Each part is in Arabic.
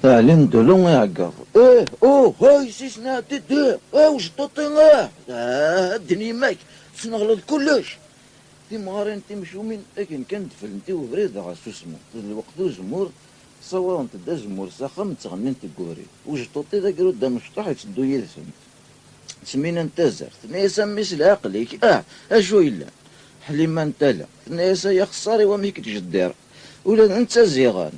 تعلم دلون يعقر هاي سيسنا تدي وش تطينا الدنيا ماك تنغلط كلش تي مغارين تي مشومين لكن كانت فلنتي وبريد غاسو اسمو الوقت زمور صور انت دا زمور ساخم تغنين تقوري وش تطي ذاك رد مشطح يتسدو يلسن سمينا انت زرت نيسا مثل عقليك اشو الا حليما انت لا نيسا يا خساري وميك تجدير ولا انت زيغان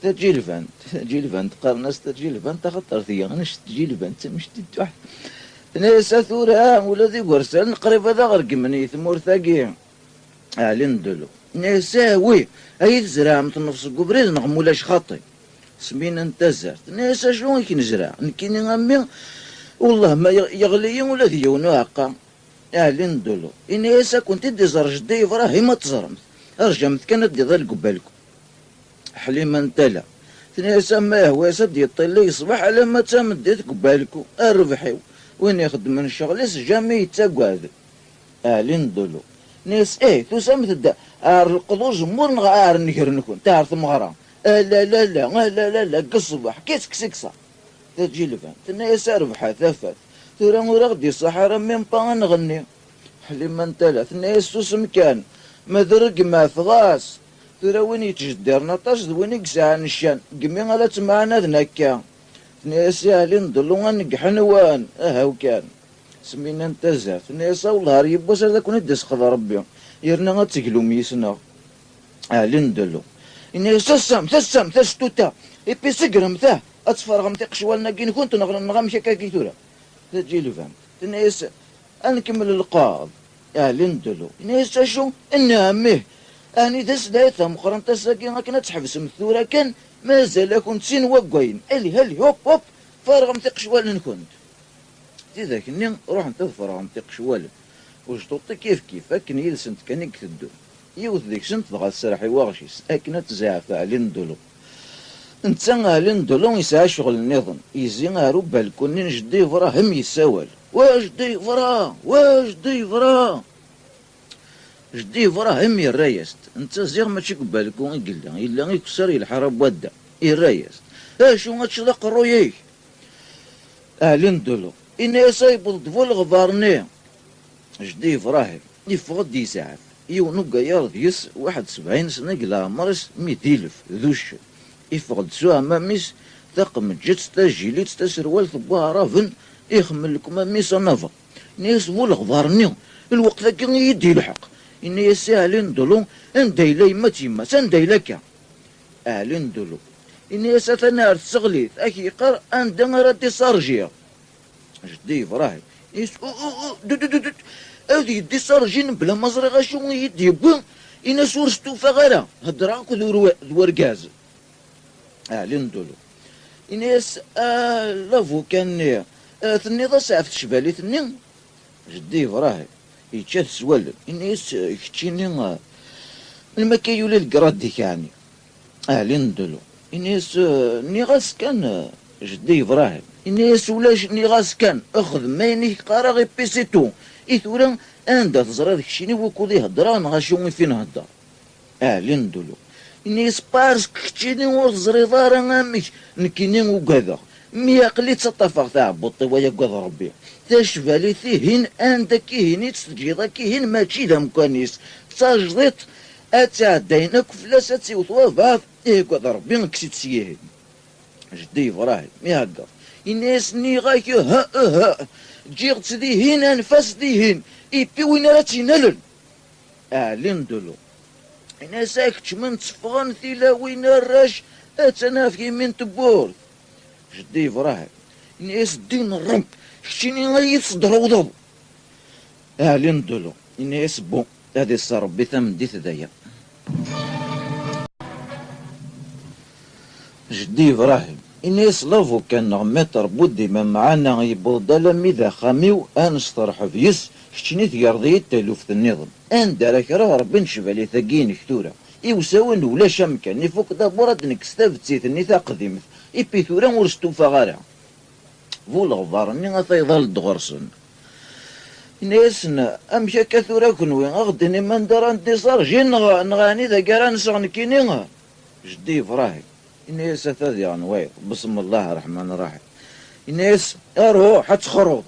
تجيلفان تقارناس تجيلفان تخطر ثيا غنش تجيلفان مش تتوح نيسا ثورا ولا ذي ورسال قريب هذا غرق مني ثمور ثاقي اعلن دلو نيسا وي اي تزرع متنفس قبريز نغمولاش خاطي سمينا انت زرت نيسا شلون كي نزرع نكيني غامي والله ما يغلي ولا ذيون واقع اعلن دلو نيسا كنت دي زرج دي فراه ما تزرمت رجمت كانت دي ظل قبالكم حليما انت لا ثنيا ما هو سد يطلي يصبح على ما تمديت قبالكو الربحيو وين يخدم من الشغل جامي يتقعد اعلن دلو ناس تسمى تدا القضور زمور نغار نكر نكون تعرف مغرام لا لا لا لا لا قصبح كسكسا تجي لفان ثنيا ربحها ثفات ترى غدي الصحراء من بان نغني حليما انت لا ثنيا سوسم كان مدرق ما فغاس ترى وين يتجدر نطاش وين يقسع نشان قمي غالا تسمعنا ذنكا ناسي اهلين ضلو نقحنوان هاو كان سمينا انت زاف ناسا والله يبوس هذا كون يدس خذ ربي يرنا غتقلو ميسنا اهلين دلو ناسا سام تستوتا ايبي سقرم ثاه اتفرغم تقشوالنا كي كنت نغم شكاكي تورا تجي لي فهمت ناسا نكمل القاض اهلين دلو ناسا شو اناميه اني دس دايتها مقرن تساكين كنا تحبس مثورة كان مازال كنت سين وقوين هلي هوب فارغ متيق شوال كنت تذاك اني روح نتظفر متيق شوال وش توطي كيف اكن يلسنت كان يكتدو يوث ذيك سنت ضغط السرحي واغشيس اكنا تزعف علين دولو انت علين دولو يسعى شغل النظام يزين هارو بالكون نجدي فرا هم يساول واش دي فرا جدي فراه همي الرايست انت زيغ ماشي قبالك ويقلا الا يكسر الحرب ودا الرايست شو غتشلق رويك اهلين دولو اني يصايب الضفول غبارني جدي فراه يفقد يسعف يونقا يارض يس 71 سنة قلا مرس 100,000 ذوش يفقد سوا ماميس ثقم جت تجيليت تسروال ثبوها رافن يخمل لكم ماميس نافا ناس فول غبارني الوقت ذاك يدي الحق إني يسألين دولو إن دايلي ما تيما سن دايلكا أهلين دولو إني يسأتنا أرتسغليت أكي قر أن دنغرتي صارجيا جدي فراهي يس دو أودي يدي صارجين بلا مزرقة شو يدي بون إنا سورستو فغيرا هدراكو ذورقاز أهلين دولو إني لافو كان ثني ضا سعفت شبالي ثني جدي فراهي يتشات سوالف إنيس كتشيني المكايو للقراديك يعني أهلين دلو إنيس نيغاس كان جدي إبراهيم إنيس ولاش نيغاس كان أخذ مايني قارا غي بيسيتو إثورا أندا تزرا ذاك الشيني وكودي هدرا نغاشيومي فين هدا أهلين دلو إنيس بارس كتشيني وزري دارا غاميش نكيني وكذا مي قليت تطفق تاع بوطي ويا قد ربي تشفالي ثيهن عندك كيهني تسجيضا كيهن ماشي ذا مكانيس تاجضيت اتعدينك فلاس تسيوطوا فاف قد ربي نكسيت سيهن جدي فراهي مي هكا الناس ني غاك ها جيغ تديهن انفاس ديهن ايبي وين راه تينالن اعلن دلو الناس اكتش من تصفغن ثيلا وين الراش اتنافي من تبور جدي فراهي الناس دين الرمب شتيني غايب صدر وضب اعلن دولو الناس بون هادي الصربي ثمن ديت دايا جدي ابراهيم الناس لافو كان نغميت ربو ديما معانا يبوض لمي ذا خاميو انستر حفيس كتشني تقرضي تلوفت النظام أن دارك راه ربي نشبالي ثقين كثورة يوساون ولا شمكان يفوق دابورة نكستاف تسيثني تقديمت إبي ثورة ورستوفا غارة فول غضارني غثيظل الدغرسن نيسنا أمشي كثورة كنوي أغدني من دار انتصار جين نغاني ذا قران سغنكيني جدي فراهي إنيس ثاذي عنوي بسم الله الرحمن الرحيم إنيس أروح حتخرج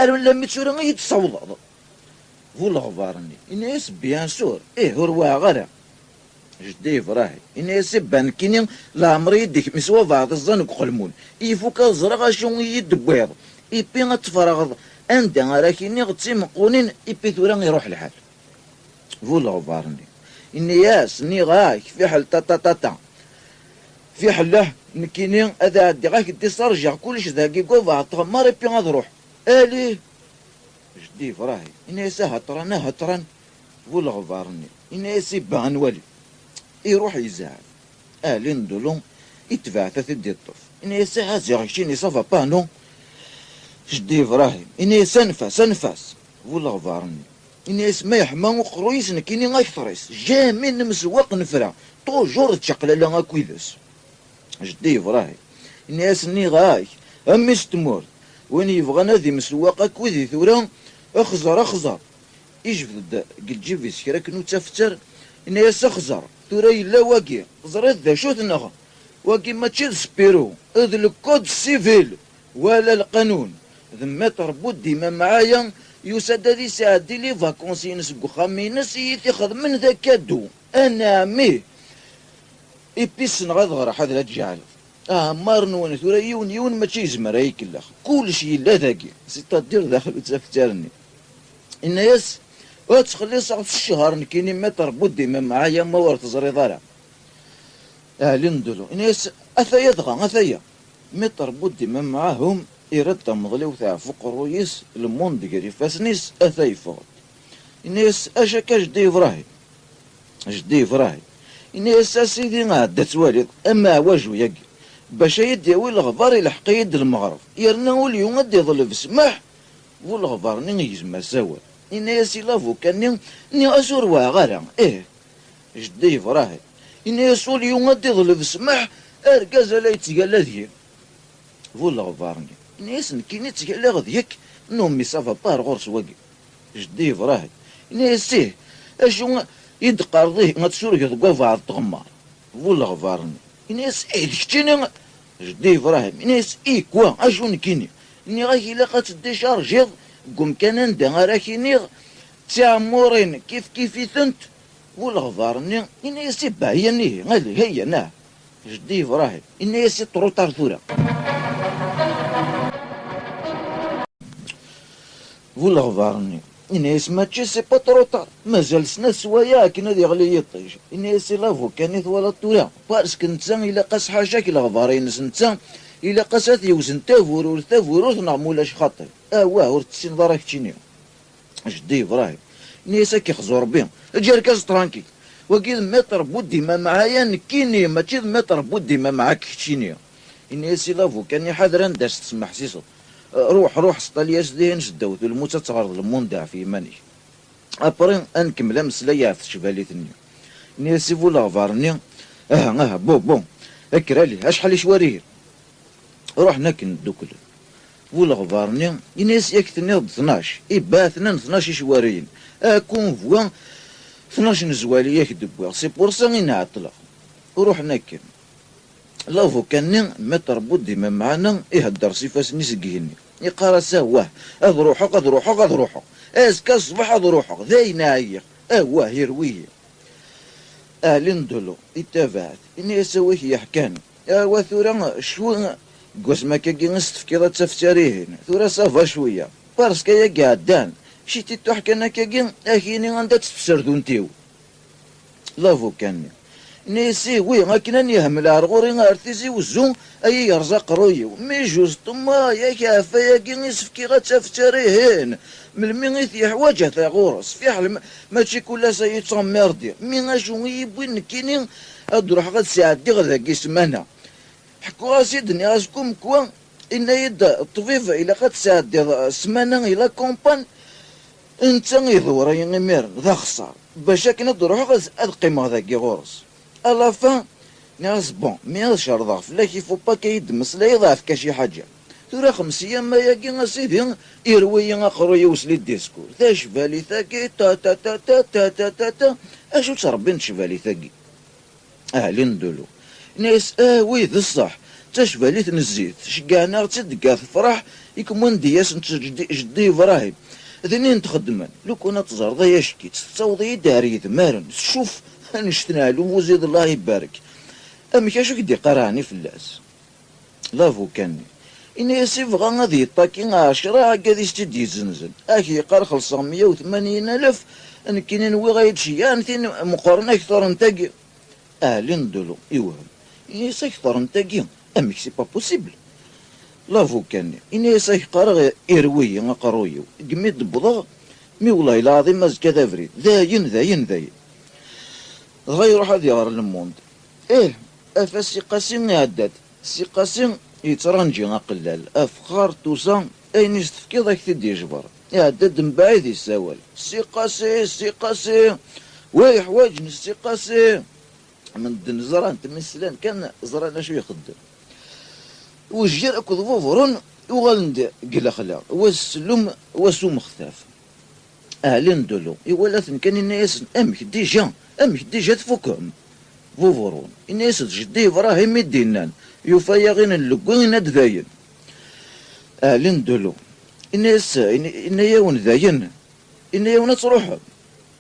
أرو لما تشورا يتصوض فول غضارني إنيس بيان سور هو غير جدي فراهي إنيس بانكيني لامري يديك مسوا بعض الزنق قلمون يفوك الزرقة شو يدبيض يبين تفرغ أنت راكيني غتسي مقونين إبي ثورا يروح الحال فول غفارني إني ياس ني غاك في حل تا في حله نكيني هذا عدي غاك دي صرجع كلش ذاكي قوفا تغمر إبي غتروح ألي جدي فراهي إني ياس هطران فول غفارني إني ياس بان ولي يروح يزعل ألي ندولون يتبع تثدي الطف إني ياس هازي غشيني صفا بانو جدي إبراهيم إني سنفاس ولا غفارني إني ما يحمى وقرويس نكيني غايثريس جامي نمسواق نفرع طوجور تشقل لها كويدس جدي إبراهيم إني أسني غاي أمي ستمور وين يبغى نادي مسواق كويدي ثورا أخزر يجبد قل جيفي سكرا كنو تفتر إني أخزر ثورا إلا واقي زريت ذا شو تنغى واقي ما تشيل سبيرو هذا الكود سيفيل ولا القانون ذمات ربود ديما معايا يسد هذي ساعدي لي فاكونسي نسقو خامينس يتخذ من ذا كادو انا مي إبيس نغضغر هذا لا تجعل مارنون ثورا يون ماشي يزمر هيك الاخ كلشي لا ذاكي سيتادير داخل وتفترني ان ياس وتخلي صعب في الشهر نكيني ما تربود ديما معايا ما ورث زريضارا لندلو ان ياس اثايا ضغا اثايا ما تربود ديما معاهم إرادة مضليو تاع فوق الرويس الموند ديالي فاسنيس أثاي فوق إنيس أشاك جدي فراهي إنيس أسيدي عدات والد أما واجو يقي باش يدي الغبار يلحق يد المغرب يرنا اليوم غادي يظل بسماح والغبار ني يجمع سوا إنيس لافو كان ني أسور واغارا جدي فراهي إنيس اليوم غادي يظل بسماح أركاز لا يتقال ذي والغبار ناس نكيني تقال غديك نومي صافا بار غورس واقي جدي فراهي ناسيه اشو يدقرضيه غتسورك تقوا فعض تغمار ولا غفارني ناس كتيني جدي فراهي ناس كوا اشو نكيني ني غاكي لاقا تديشارجيض قوم كان ندا راكيني تعمرين كيف ثنت ولا غفارني ناس باهيني هي ناه جدي فراهي ناس طروطار ثورة ولا غفارني إنيس ماتشي سي با تروطار مازال سنا سوايا كنا دي غلي يطيش إنيس لافو كانت ولا طولا بارسك نتا إلا قاس حاجاك إلا غفارينس نتا إلا قاسات يوزن تافورور نعمولاش خاطر واه ورتسين ضراك تشينيو جدي فراهي إنيس كي خزور بيهم جاركاز ترانكي وكيد متر بودي ما معايا نكيني ماشي متر بودي ما معاك تشينيو إنيس لافو كان حاضر داس تسمع حسيسو روح سطالياس دين شدوت الموت تغرض الموندع في ماني ابرين انكمل مسلايا في شبالي ثني نيسي فولا غفارني بون اكرالي اشحال شوارير روحنا كندوكل فولا غفارني يناس يكتني 12 باثنا 12 شوارين اكون فوا 12 زوالي يكدبوا سي بور سا ينعطلق وروحنا كن لافو كان متر بودي ما معانا يهدر سيفاس نسقيني يقرا سواه اضروحك اسكا الصباح اضروحك ذاينا هي واه يرويه لندلو اتفعت اني اسويه يحكاني وثورا شو قوس ما كي نستفكيضا تفتريهن ثورا صافا شويه بارسكا يا قعدان شتي تحكينا كي اكيني غندا تفسردونتيو لافو كان نيسي وي ما كنا نيهم العرغوري ارتيزي وزون اي يرزق رويو مي جوز طما يا كافا يا كينيسفكي غتفتريهن من مين يحواجه تاع غورس في حال ماشي كل ساي تمردي مين اشو يبوين كيني ادروح غد ساعدي غدا كيسمانا حكوا سيدني اسكم كوا ان يد الطبيب الى قد ساعدي سمانه الى كومبان انت يدور يمير ذا خسر باش كنا تروح غاد قيمة ذاكي غورس الا فان ناس بون مي شرضا فلاك يفو با كيدمس لا يضعف كشي حاجة ترى 5 أيام ما ياكي اسيدي يروي اقرو يوصل الديسكور ذا شفالي ثاكي تا تا تا تا تا تا تا تا اشو تربي نشفالي ثاكي ندولو ناس وي ذا الصح تشفالي تنزيت شقانا تدقا فرح يكون دياس جدي ابراهيم ذنين تخدمان لو كنا تزرضا يشكي تصوضي داري ذمارن شوف نشتنالو وزيد الله يبارك أمي كاشو كدي قراني فلاس لافو كاني إني يسيف غادي يطاكي 10 هكا يستدي يزنزن أكي قال 580,000 أنا كي نوي غايتشي أنتين مقارنة أكثر نتاكي ندولو يوهم إني أكثر نتاكي أمي سي با بوسيبل لافو كاني إني قرا إروي قرويو قميت بضغ مي والله العظيم مازال كذا فريد ذاين غيروح هذا غير الموند أفا سي عداد سي قاسم يترنجي قلال أفخار توسان أين يستفكي ذاك تدي جبر يعداد من بعيد يساول سي قاسي وي حوايج سي قاسي من دن زران تمن سلان كان زران شو يخدم وجير أكو ضفورون وغالند قلا خلا وسلم وسوم مختاف ندولو يولات كان الناس أمك ديجا تفكهم فوفورون الناس جدي إبراهيم الدينان يفايغين اللقوين ندذاين ندولو الناس إن يون ذاين إن يون تروحهم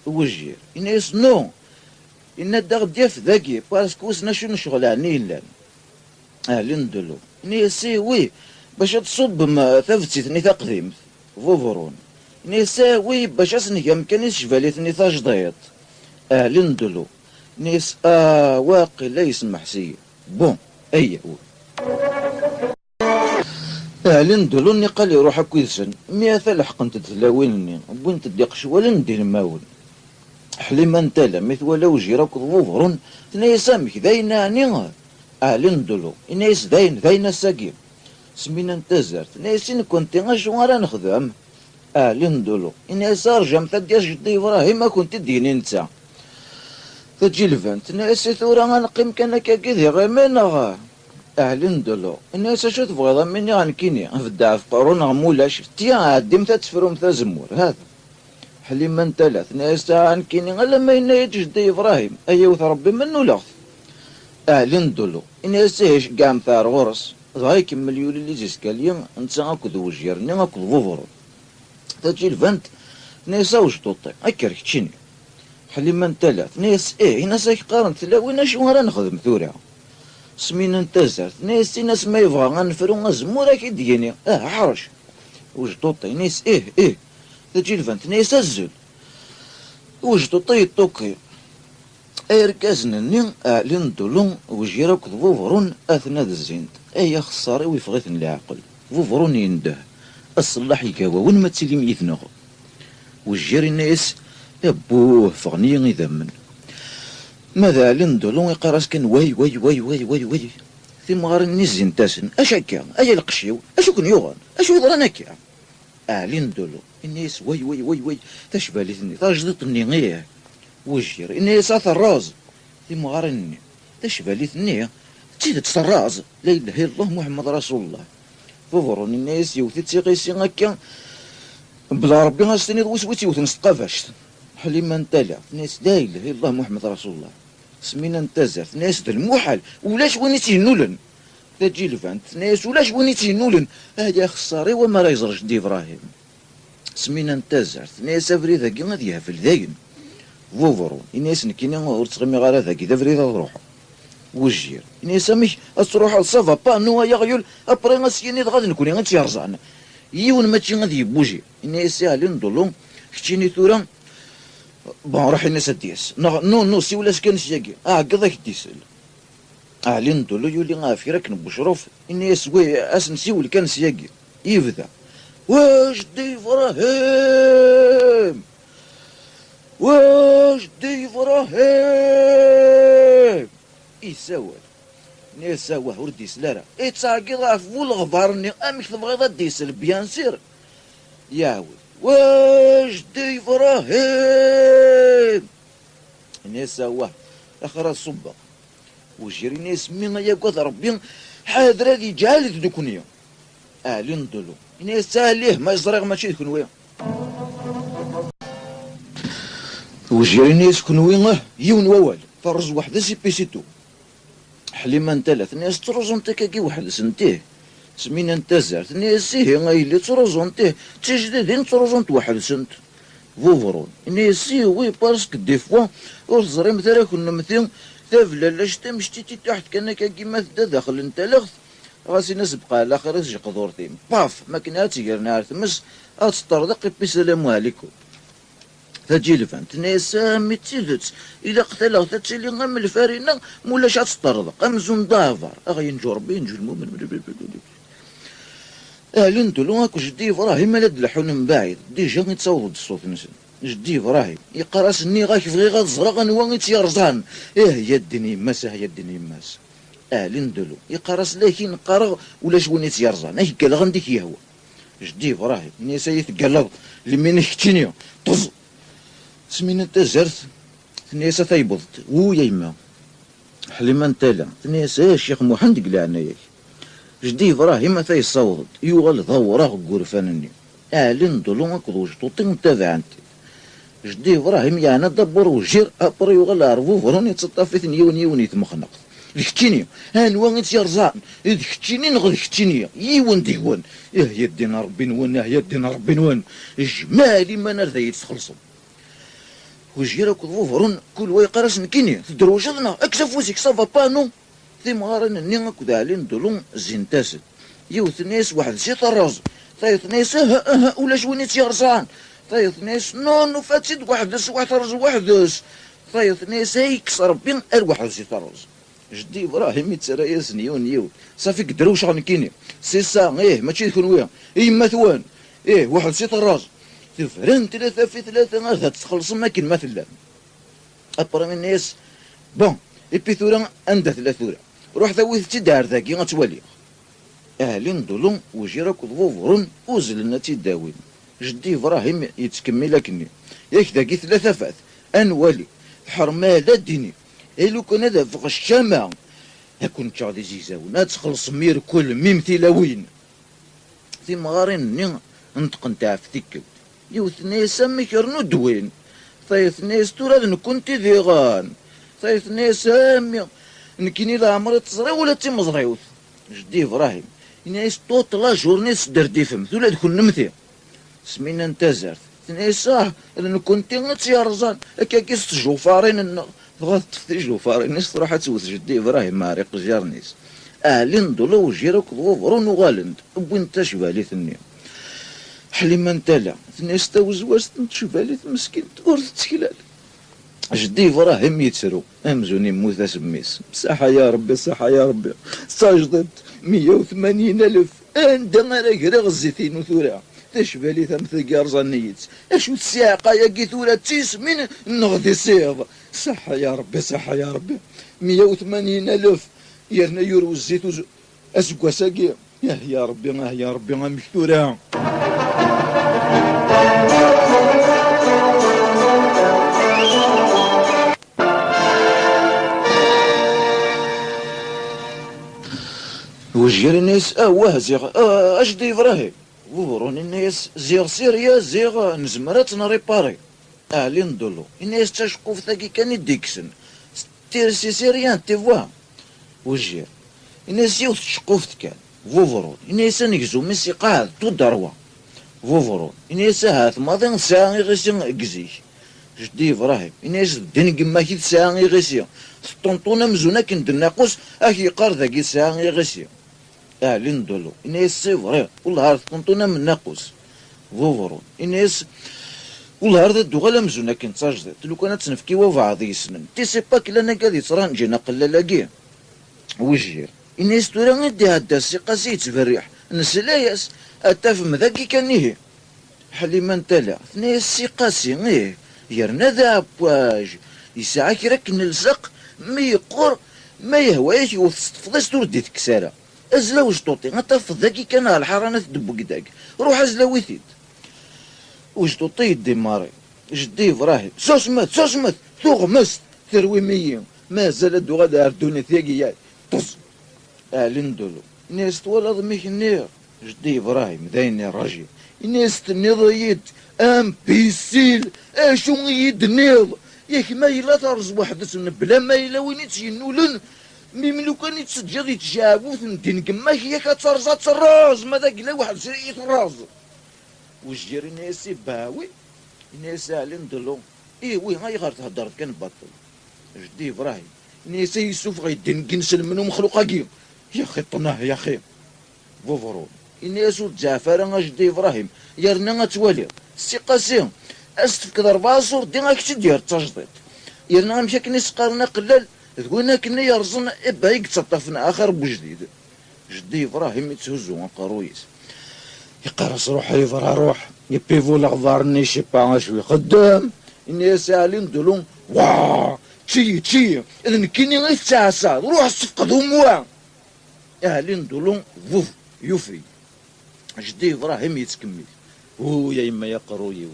وجير الناس نو إن داغ دياف ذاكي باسكوس نشو نشغل عني لان ندولو نيسي وي باش تصب ثفتي تقديم فوفرون نيسا وي باش اسني مكانيش شفاليتني تاجديط ندولو نيس واقي لا يسمح سي بون اي ندولو ني قال لي روح كويسن ميا لحق انت تلاوينني بوين تديق شوال ندير ماول حليما انت لا مثل لو جيراك فوفرون تنيسامك دايناني ندولو إنايس داين الساقيم سمينا نتزرت نايسين كنت غاشو غالا نخدم ندولو إنايس رجم تدياش جدي إبراهيم ما كنت ديني نتا تجي الفانت نايسي ثورا غنقيم كان كاكيدي غيمينا ندولو إنايس شو تبغيض مني غنكيني نفدع في قرون غمولاش تيا عديم تتفروم تزمور هذا حليما نتلات نايس غنكيني غالا ما ينايت جدي إبراهيم أيوث ربي منو لغث ندولو إني سيش قام ثار غرس ضاي كمل يولي اللي جيسكا اليوم انت اكو ذو وجيرني اكو فوفرو تجي الفنت نيسا وجدوطي اكرك تشيني حلي من تلات نيس هنا سايك قارن تلاوينا شو راه نخدم ثورة سمينا نتزرت نيس ناس ما يبغى غنفرو غزمورا كي ديني حرج وجدوطي نيس تجي الفنت نيس الزل وجدوطي توكي إركازنني ندولو وجيراك فوفرون أثناء الزينت أي خساري ويفغيثن العقل فوفرون ينده الصلاح يكاوا وين ما تسلم يثنغ وجير الناس يبوه فغني يذمن ماذا ندولو يقراس كان واي ثم غار النزين تاسن اش هكا ايا القشيو اشو كن يوغن اشو يضرن هكا ندولو الناس واي تشبالي ثني تاجدطني غير وجير إني ساث الراز ثم غارني تشبالي ثنية تزيد الراز لا إله إلا الله محمد رسول الله فورون الناس يوثي تسيقيسي هكا بلا ربي غاستني وسويتي وتنسقافاش حلي ما نتالا ناس لا إله إلا الله محمد رسول الله سمينا نتازف ناس ذا المحال ولاش وين تينولن تجي الفانت ناس ولاش وين تينولن هذا خساري وما راه يزرج دي إبراهيم سمينا نتازف ناس أفري ذاكي غادي يهفل ذاين فوفرون إناس نكيني ورتغمي غير هذاك إذا فريد تروح وجير إناس مش تروح الصافا با نوا يغيول أبري غاسيني غادي نكوني غادي يرزعنا يون ماشي غادي يبوجي إناس يالي نضلو كتشيني ثورا بون روح الناس دياس نو سي ولا سكان سياكي كذاك ديسل لي نضلو يولي غافي راك نبشروف إناس وي أسنسي ولا كان سياكي يبدا واش دي إبراهيم واش دي إبراهيم يساول نيساوه ور ديسلارا يتساقي ضعف والغبارني امك تبغي ديسل بيان سير ياوي وجدي إبراهيم ناس واه اخر الصبا وجري ناس مين يا قدر ربي حاضر هذه جالت دكنيا اعلن دلو ناس ليه ما يزرق ماشي دكنويا وجري ناس كنوي يون ووال فرز واحد سي بي سي تو حليما ثلاث ناس تروزونتي كي واحد سنتيه سمينا انتزرت ناس هي اللي تروزونتيه تجديدين تروزونت واحد سنت فوفرون نيسي وي باسك دي فوا ور زري مثلا كنا مثلا تافلا لاش تمشتي تحت كانك كيما تدا داخل انت لغت راسي نسبق على اخر تجي قدورتي باف ما كنا تيقر نهار تمس اتطردق بسلام عليكم تجي لفانت ناس ميتيلت الا قتلها تتسلي غم الفارينه مولاش تطردق امزون دافر اغي نجو ربي نجو المؤمن انتو لو هاكو جدي ابراهيم لا دلحون من بعيد ديجا يتصوت الصوت نسن جدي ابراهيم يقرا سني غاك فغي غتزرق نوا يتيرزان يا الدنيا ماس يا الدنيا ماس لندلو يقرا لكن قرا ولا شوين يتيرزان قال غنديك يا هو جدي ابراهيم ني سيتقلب لمن يختني طز سمينا انت زرت نيسا تيبضت ويا يما حليما انتلا نيسا الشيخ محمد قال عنايا جدي ابراهيم تيصوت يوغل ظورا غرفانني اعلن ظلوم كدوج طوطين تابع انت جدي ابراهيم يعني دبر وجير ابر يوغل عرفو فرون يتصطفي نيوني تمخنق الكتيني هانوا يتيرزان الكتيني نغ الكتيني يون ديون يا دينا ربي نون يا دينا ربي نون جمالي ما نرضى يتخلصوا وجيرا كدفو فرون كل ويقرس نكيني تدروجنا اكسف وسيك صافا بانو ثمارن نينا كدا علين دولون زينتاسد يوث ناس واحد سي طراز طايث ناس ولا شوين يتيرزان طايث ناس نو فاتيد واحد طرز واحد طايث ناس يكسر بين واحد سي طراز جدي ابراهيم يتسرى ياسنيون يو صافي قدروا شغل كيني سي سا ماشي يكون ويا مثوان واحد سي طراز تفرن ثلاثة في ثلاثة غادا تخلص ما كاين مثلا أبرا من الناس بون إبي ثورة عندها ثلاثة روح ثوي تدار ذاكي غتولي أهلين دولون وجيرا كضفوفرون وزلنا تيداوين جدي إبراهيم يتكمل لكني ياك ذاكي ثلاثة فات أنوالي حرمالة ديني إلو كان هذا فوق الشامع هكون تشاغدي زيزاون تخلص مير كل ميمثلاوين في مغارين نطق نتاع فتيكو يوث ناس مكرنو دوين ثايث ناس تورا نكون تيغان ثايث ناس نكيني لا عمري تصري ولا تيمزريوث جدي ابراهيم ناس طوط لا جورنيس دردي فهمت ولا تكون نمثي سمينا انتزرت ناس نكون تيرزان هكا كيس جوفارين بغات تفتي جوفارين ناس تروح توث جدي ابراهيم ماريق جارنيس اهلين دولو وجيرك ضوفرون وغالند وين تشبالي ثني حليما انتلا الناس توزواج تشبالي مسكين تقول تكلال جدي ابراهيم يتسرو امزوني موثا سميس بصحة يا ربي صحة يا ربي ساجدت 180,000 عندنا راه غير غزيتين وثورا تشبالي ثمث قارزانيت اشو الساقة يا قيثورا تيس من نغذي صيغ صحة يا ربي صحة يا ربي 180,000 يرنا يورو الزيت اسقوا ساقي يا ربي يا ربي مكتورا وجير الناس واه زيغ اجدي ابراهيم ورون الناس زيغ سيريا زيغ نزمرات نريباري لين دولو الناس تشقو في ثاقي كان يديكسن تيرسي سيريان تيفوا وجير الناس يوث تشقوفت كان فوفرون الناس نكزو ميسي قاعد تو دروا فوفرون الناس هاث ماضي ساعة غيسي قزيك جدي ابراهيم الناس الدين كما كي ساعة غيسي طنطونا مزونا كندر ناقوس اكي قار ذاكي ساعة غيسي لين دولو الناس سي فري والله عرفت طنطونا من ناقوس فوفرون الناس والله عرفت دوغالا مزونا كنت ساجدت لو كانت تنفكي وفعضي سنن تي سي با كلا قاعد صران جينا قلا لاكي وجير الناس تورا غدي هدا السيقا سيتفرح نسلاياس اتفهم ذاكي كان حليما انتلا ثنيا السيقاسي يرنا ذا بواج يساعة كراك نلزق ما يقر ما يهوايش وتفضيش تردي تكسارة ازلاوج طوطي غطف ذاكي كان الحرانة تدبو قداك روح ازلاويثيد وجدو طيد دي ماري جدي إبراهيم سوسمت تغمست تروي مية مازال دو غدا أردوني ثيقي طز أعلن دولو الناس تولد ميك النير جدي إبراهيم دايني الرجل الناس تنضيد امبيسيل اشو يد نيض ياك ما يلا ترز واحد بلا ما يلا وين يتينولن ملو كان يتسجل يتجاوز ندين كماك ياك ترزا تراز ما داك لا واحد يتراز واش دير الناس باوي الناس علن دلو وي هاي غير تهدر كان باطل جدي ابراهيم الناس يسوف غيدين كنسل منو مخلوقا كي يا اخي طناه يا اخي فوفرو الناس تجافر جدي ابراهيم يرنا توالي سي قاسم استفكد 4 صور ديما كي تدير تجديد يرنا مشى كنيس قارنا قلال تقولنا كنا يرزن ابا يقتصطفنا اخر بوجديد جدي ابراهيم يتهزو قرويس يقرص روحي يفرها روح يبيفو لغضارني شي با شوي خدام الناس علين دولون واه تشي اذا كيني غير تعسى روح صفقدهم واه اهلين دولون فوف يفري جدي ابراهيم يتكمل يا يما يا قرويو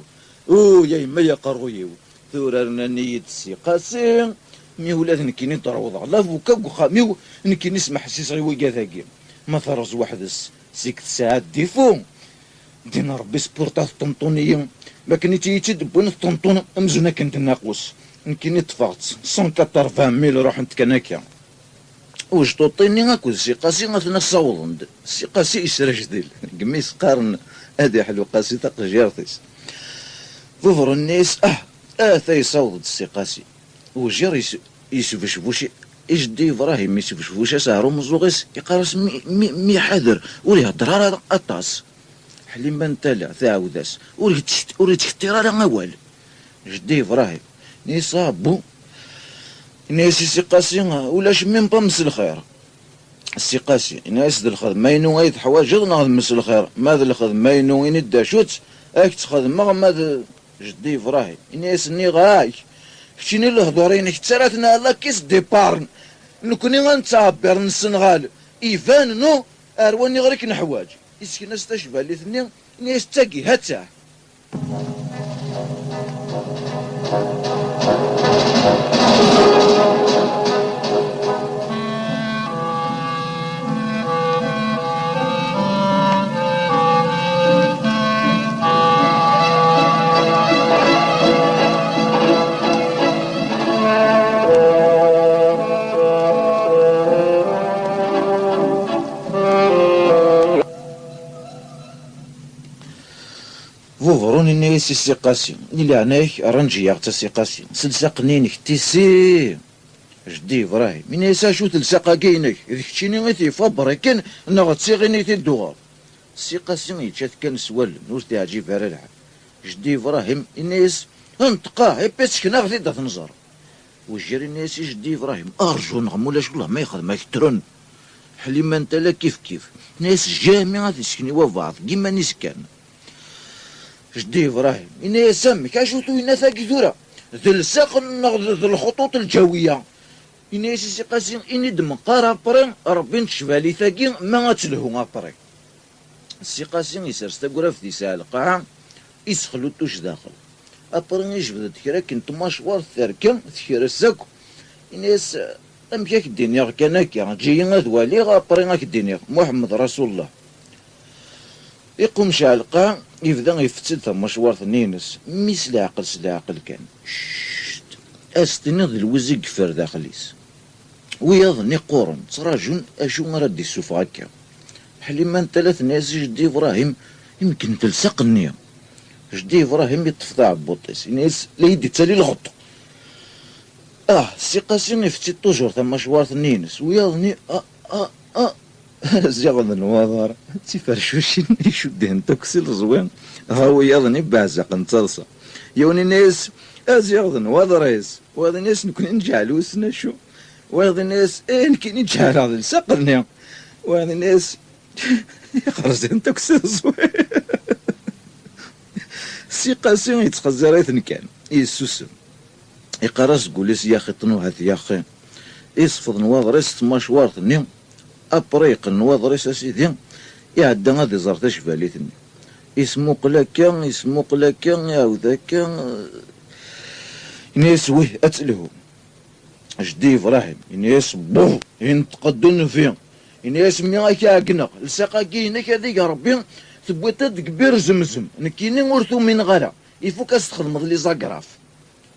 يا يما يا قرويو ثورنا نيت سي قاسم مي ولاد نكيني تروض على فوكا وخاميو نكيني نسمح سي صغي ويكا ثاقي ما ثرز واحد سيك ساعات ديفو دينا ربي سبورتا طنطونية ما كني تيدبون طنطون امزونا كنت ناقوس نكيني طفقت 180,000 روح نتكناكيا واش توطيني هاكو سي قاسي غاتنا صوضن سي قاسي يسرج ديل قميس قارن هادي حلو قاسي تاق جيرتيس فوفر الناس ثاي صوض سي قاسي وجير يسفشفوشي يجدي ابراهيم يسفشفوشي سهرو مزوغيس يقارس مي حذر ولي هضر هذا اطاس حليم بان تالا تعاوداس ولي تختير على والو جدي ابراهيم نيصابو ناسي سي قاسي ولاش ميم با مس الخير السي قاسي ناس د الخدمه ينو غيد حوايج نخدم مس الخير ماذا الخدمه ينو يني داشوت اك تخدم ما جدي ابراهيم ناس ني غاي شتيني الهضورين كثرتنا لا كيس ديبارن نكوني غنتعبر من السنغال ايفان نو ارواني غير كن حوايج يسكن ناس تشبه لي ثنين ناس تاكي هتا فوفروني ناس سي قاسي اللي عناك رنجي ياغتا سي قاسي سلسقنينك تيسي جدي ابراهيم من يسا شو تلسقا كاينك ذيك تشيني غي تيفبر كان غتسيغيني تيدوغار سي قاسي يتشات كان سوال نوز تعجيب على العب جدي ابراهيم الناس انتقاه يبس كنا غادي تنزر وجري الناس جدي ابراهيم ارجو نغمولا شغله ما يخدم ما يكترن حليما انت لا كيف ناس جامعه تسكني وبعض كيما نيس كان جدي ابراهيم إنا يسمك اشوتو إنا ثاقي ثورة ذي الساق ذي الخطوط الجوية إنا يسيسي قاسين إني دمقار أبرين ربي نتشفالي ثاقي ما غتلهو أبرين السي قاسين يسرس تاقورا في ديسا القاعة يسخلو توش داخل أبرين يجبد تكرا كنت مشوار ثاركا تكرا الساكو إنا يس أمكاك الدنيا كاناكيا جايين هذوالي أبرين هاك الدنيا محمد رسول الله يقوم شالقا يبدا يفتد ثم مشوار نينس مي سلاعقل كان شت استني ذي الوزق فر داخليس ويظني قورن تراجون اشو غردي السوف هكا حليما ثلاث ناس جدي ابراهيم يمكن تلصق النية جدي ابراهيم يتفضع بوطيس ناس لا يدي تالي الغط سي قاسم يفتد توجور ثم مشوار نينس ويظني زيغن الوضر تيفرشوشين يشدهن توكسيل زوين هاو يظني بعزق نتصلصة يوني ناس زيغن الوضر وهذا ناس نكون نجعلو سنشو وهذا ناس نكون نجعل هذا السقرني وهذا ناس يخرجن توكسيل زوين سي قاسم يتخزر كان يسوسم يقرص قوليس يا اخي طنو هذا يا اخي يصفض نواضر مشوار ثني أبريق النواظر أساسي يعدى غادي زرت شفاليتني يسموق لك يسموق لك يا ذاك ناس ويه أتلهو جدي إبراهيم ناس بوه ينتقدون فيه ناس ميغاك عقنا لساقاكينك هذيك ربي ثبوتا كبير زمزم نكيني ورثو من غرا يفوك استخدم لي زاكراف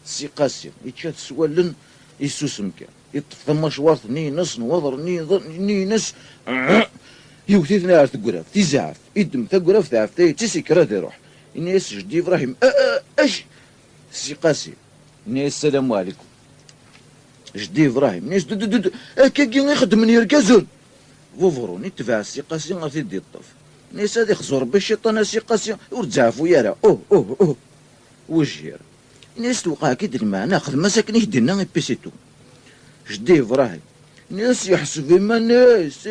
سي قاسي يتشات سوالن يسوسم كان يطفى مشوار نينس نوضر نينس يوثيثنا على تقراف تيزعف يدم تقراف تعرف تيسي كرا يروح ناس جدي إبراهيم اش سي قاسي ناس السلام عليكم جدي إبراهيم ناس كاكي يخدم يركزون فوفروني تبع سي قاسي غادي يدي الطف ناس هادي خزور بالشيطان سي قاسي ورتزعفو يا اوه وجير ناس توقع كي المعنى ناخذ مساكن يهدينا بيسيتو جدي إبراهيم ناس يحسب ما ناس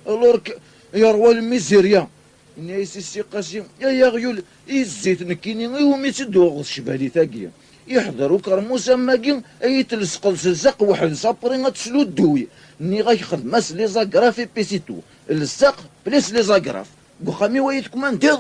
الورك يروى الميزيريا ناس سي قاسي يا غيول الزيت نكيني يوم يتدوغ الشبالي ثاقيه يحضروا كرموسا ماكين اي تلصق السلسق واحد صابرين غتسلو الدوي ني غيخدم ماس لي زاكراف بيسيتو الساق بليس لي زاكراف بوخامي ويتكم ندير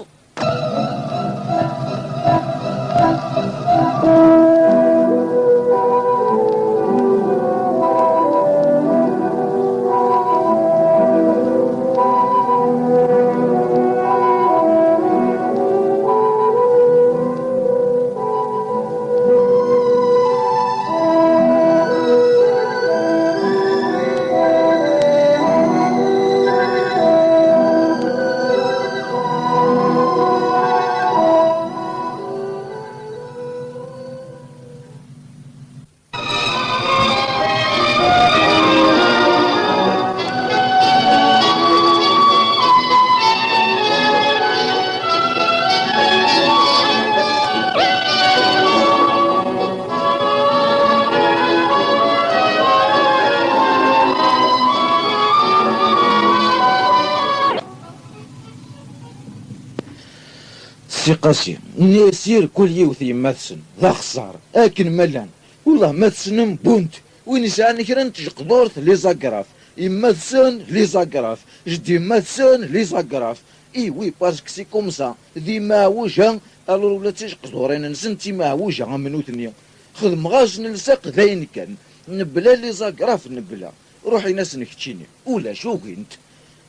سي قاسي نسير كل يوثي ماثسن ذا خسارة اكن ملان والله ماثسن بونت وين يسعني كرا نتجقدورت لي زاكراف يماثسن لي زاكراف جدي ماثسن لي زاكراف اي وي باسكو سي كوم سا ذي ما وجه الور ولا تيقدورين نسنتي ما وجه منوتني خدم غاش نلصق ذاين كان نبلا لي زاكراف نبلا روحي ناس نكتشيني ولا شو كنت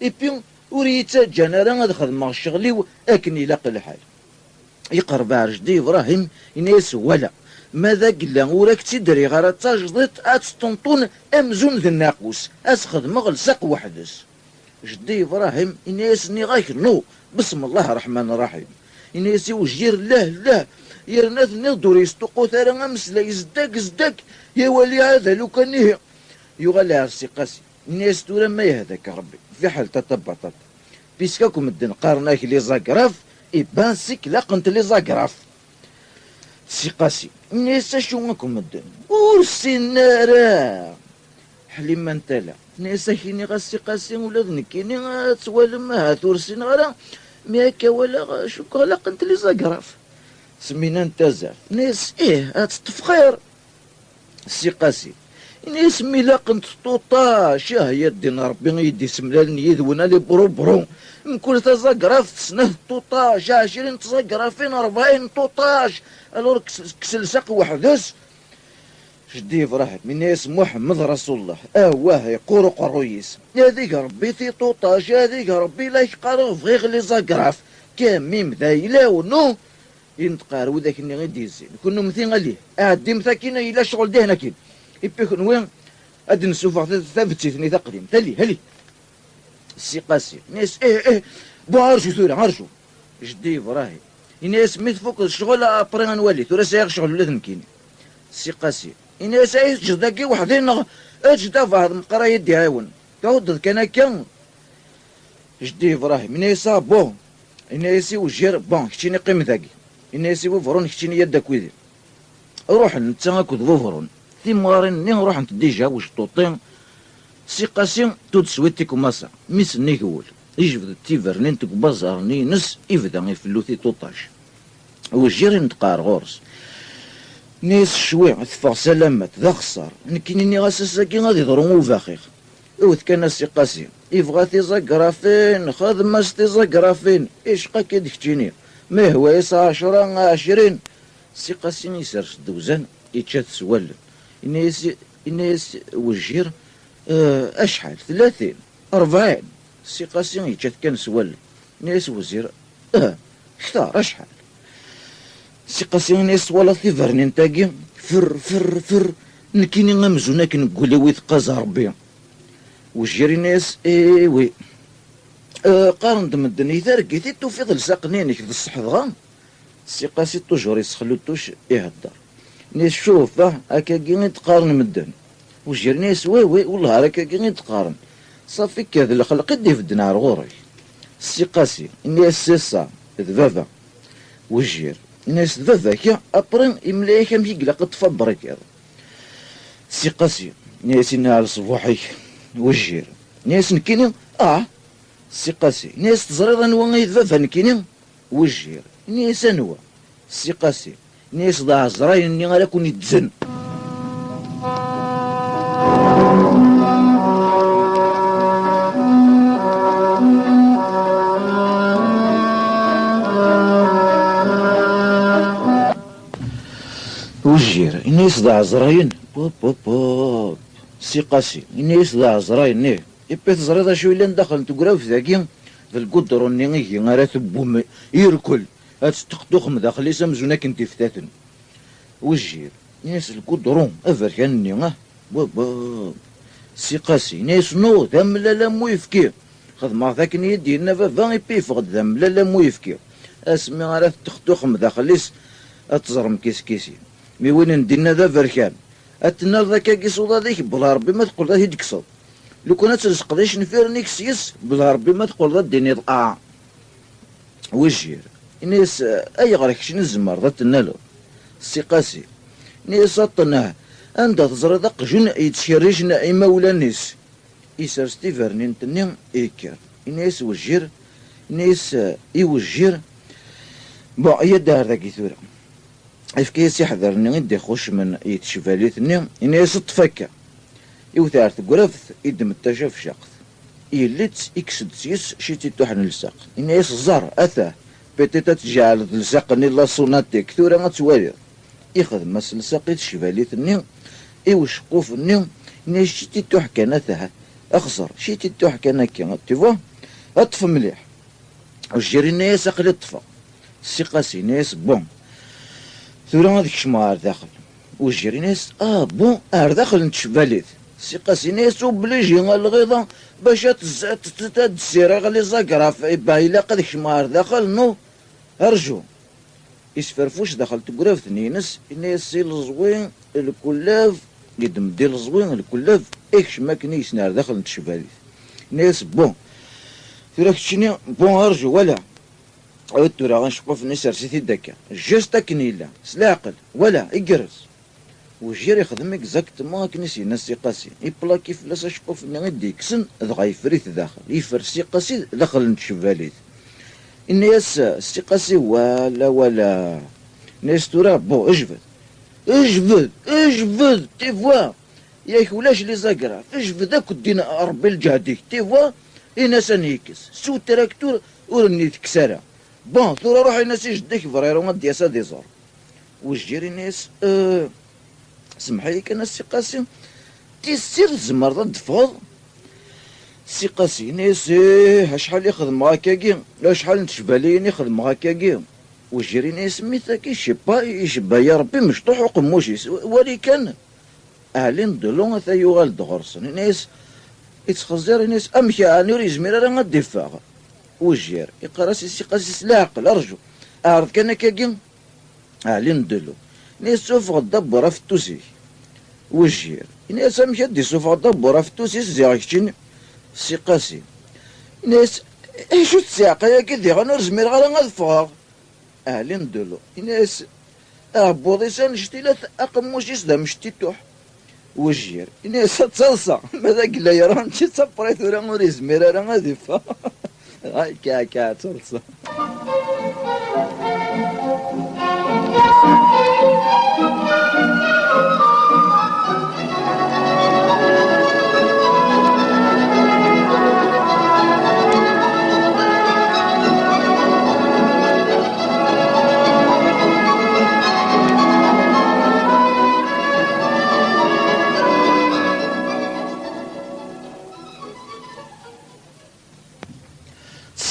اي بيون وريتا جانا راه خدم شغلي اكن يلاق الحال يقرب جدي إبراهيم يناس ولا ماذا قلا وراك تدري غير تجدط اتسطنطون امزون ذي الناقوس اسخدم غلسق وحدس جدي إبراهيم يناس ني غايك نو بسم الله الرحمن الرحيم يناس وجير لا يرناث نضر يستقو ثارا امسلا يزدك يا ولي هذا لو كان نيه يغلى عرسي قاسي يناس تورا ما يهداك ربي في حال تطبطت بيسكاكم الدن قارناك لي زاكراف إبان سيك لاقنت لي زاكراف سي قاسي نيسا شو راكم الدن ورسينا حلي ما انت لا نيسا كيني غا سي قاسي ولاد نكيني تسوالم هات ورسينا غرا مياكا ولا شو لاقنت لي زاكراف سمينا انت زاف ناس هات تفخير سي قاسي ناس مي لاقنت طوطا هي الدين ربي يدي سملالني يذونا لي برو من كل تزاكراف سنه طوطاش 20 تزاكرافين 40 طوطاش الور كسلسق وحدس جدي إبراهيم من ناس محمد رسول الله واه يقول قرويس هذيك ربي في طوطاش هذيك ربي لا يقارو في غير لي زاكراف كان ميم ذايلا ونو ينتقار وذاك اللي غيدي الزين كنا مثين عليه عدي مساكين إلا شغل دهنا كين يبيك وين ادي نسوف ثبتي ثني تقديم هلي سي قاسي ناس بو عرشو ثورة عرشو جدي إبراهيم ناس ميت فوق الشغل ابري غنولي ثورة سايق شغل ولاد نكيني سي قاسي ناس جداكي وحدين اجدا فهد مقرا يدي عاون تعود كان كان جدي إبراهيم ناس بو ناس وجير بون كتيني قيم ذاكي ناس وفرون كتيني يدك ويدي روح نتا كود وفرون ثي مارين ني نروح نديجا واش طوطين سي قاسم تود سويتي كوماسا ميس نيكول يجبد تيفرنين تك بازارني نس يبدا يفلوثي طوطاش وجيري نتقار غورس نيس شوي تفاق سلامات ذا خسار نكيني غاسا ساكي غادي يضرو فاخيخ اوث كان السي قاسم يبغى تيزاكرافين خدمة تيزاكرافين ايش قاك يدكتيني ما هو يسا 10 20 السي قاسم يسرش دوزان يتشات سوال إنيس وجير أشحال 30 40 السي قاسم يتشات كان سوال إنيس وزير اختار أشحال السي قاسم إنيس ولا في فرنين تاقي فر نكيني غمزونا كنقولي ويثقاز ربي وجيري ناس وي قارن دمدن إذا رقيتي توفيض لساقنينك في الصحضغا السي قاسي توجور يسخلوتوش يهدر ناس شوف هكا كي تقارن مدن وجيري ناس وي والله هكا كي تقارن صافي كذا الخلق يدي في الدنار غوري السي قاسي الناس سيسا ذبابا وجير الناس ذبابا كي أبرن إملايكا مشي قلق تفبرك هذا السي قاسي ناس على صبوحي وجير ناس نكيني السي قاسي ناس تزريض نوا يذبابا نكيني وجير ناس نوا السي قاسي ناس ضاع زراين اني غالا كون يتزن وجير ناس ضاع زراين بوب السي قاسي ناس ضاع زراين نيه يبي تزريض شوي لين دخل تقراو في ذاكي في القدر نيغي غير ثبوم يركل هتستخدخ مداخل يسام زونا كنتي فتاتن وجير ناس القدرون افركانني بابا سي قاسي ناس نو ذم لا مو يفكير خدمة ذاك يدي لنا فان يبي فقد ذم لا مو يفكير اسمي غير تخدخ مداخل يس اتزرم كيسي مي وين ندينا ذا فركان اتنا ذاك كيصودا ذيك بلا ربي ما تقول ذا يدكصد لو كانت ترزق ديش نفير سيس بلا ربي ما تقول ذا ديني وجير ناس اي غرك شنو الزمر ذات النالو السي قاسي ناس طناه انت تزرى دق جن يتشرجنا اي مولا ناس يسر ستيفرني نتني ايكر ناس وجير ناس يوجير بون اي دار ذاك ثورة افكيس يحذرني يدي يخش من يتشفاليتني ناس تفكا يوثار تقرفث يدم التشاف شاقث يليت يكسد سيس شيتي توحن لساق ناس زار اثاه بيتيتا تجعل لساقني لا صوناتيك ثورة غتوالي يخدم مس لساقيت الشفاليت النيم ايوش قوف النيم ناس شيتي توحكا نثها اخسر شيتي توحكا نكا تيفوا اطفى مليح وجيري ناس اقلي طفى السي قاسي ناس بون ثورة هذيك شمار داخل وجيري ناس بون داخل نتشفاليت السي قاسي ناس وبليجي الغيضة باش تسير غلي زاكراف بايلا قد شمار داخل نو ارجو يسفرفوش دخل تقراف ثنينس ناس الزوين الكلاف قدم ديال الزوين الكلاف اكش ماكني يسنار داخل نتشفاليت ناس بون ثراك تشني بون ارجو ولا عودتو راه غنشقو ناس رسيتي داكا جاست كنيلا سلاقل ولا يقرز وجير يخدم اكزاكتومون كنيسي ناس سي قاسي يبلاكي فلاس اشقو في نغدي كسن دغا يفريت داخل يفرسي قاسي داخل نتشفاليت الناس سي قاسي ولا ناس تورا بو اجبد تيفوا ياك ولاش لي زاكراف اجبد هاك دينا ربي الجهديك تيفوا الناس نيكس سو تراكتور ورني تكسرها بون ثورا روحي ناس يجدك فريرو ما دياسا ديزور وجيري ناس سمحي كان السي قاسم تيسير الزمر ضد فوض السي قاسم ناس شحال يخدم هكاكي شحال نتشبالين يخدم هكاكي وجيري ناس ميثاكي يشبا يا ربي مشطوح وقموشيس ولي كان اهلين دلون ثا يغال دغرسن ناس يتخزر ناس امشي انوري زمير راه غدفاغ وجير يقرا سي قاسم لا عقل ارجو اعرف كان كاكي اهلين دلو ناس سوف غدبر في التوسي وجير ناس مشى دي سوف غدبر في التوسي زيغشتين السي قاسم ناس شو تساق يا كي غنور زمير غالا غدفاغ اهلين دلو ناس بوضي سان شتيلات اقموشيس دا مشتيتوح وجير ناس تصلصا ماذا قلا يا راه انت تصبريت ولا غوري زمير راه غادفا هاي كاكا تصلصا